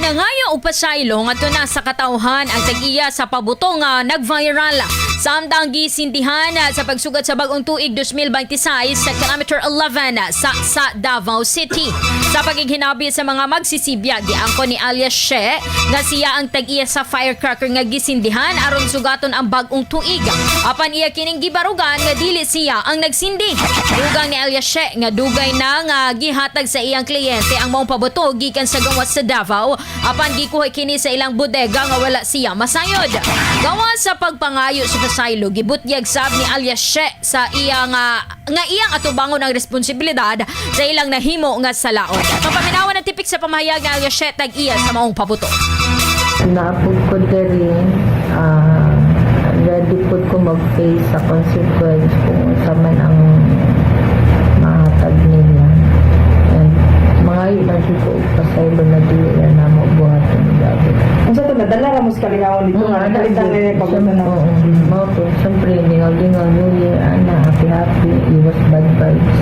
Nangayo o pasaylo ngadto na sa katawhan ang tag-iya sa pabuto nga nagviral. Samtang gisindihan sa pagsugat sa bag-ong tuig 2026 sa kilometer 11 sa Sasa, Davao City. Sa pagighinabi sa mga magsisibya, giangko ni alias She nga siya ang tag-iya sa Firecracker nga gisindihan aron sugaton ang bag-ong tuig. Apan iya kining gibarugan nga dili siya ang nagsindi. Dugang ni alias She nga dugay na nga gihatag sa iyang kliyente ang maong pabuto gikan sa gawas sa Davao. Apan gikuha kini sa ilang bodega nga wala siya masayod. Gawas sa pagpangayo sa pasaylo, gibutyag sab ni alias She sa iyang iyang atubangon ang responsibilidad sa ilang nahimo nga salaod. Papaminawan ang tipik sa pamahayag nga alias She tag-iya sa maong pabuto. Naapod ko diri, ready po ko mag-face sa consequence kung sa man ang mahatag nila. And mga ilan ko pasaylo na dili na mo buhaton gabi. Ang sa ito, nadala ramos kalingawan dito nga, nakalitang na yung pagpunta na. Mga po, siyempre, ningaw-ningaw, New Year, happy-happy, iwas bad vibes.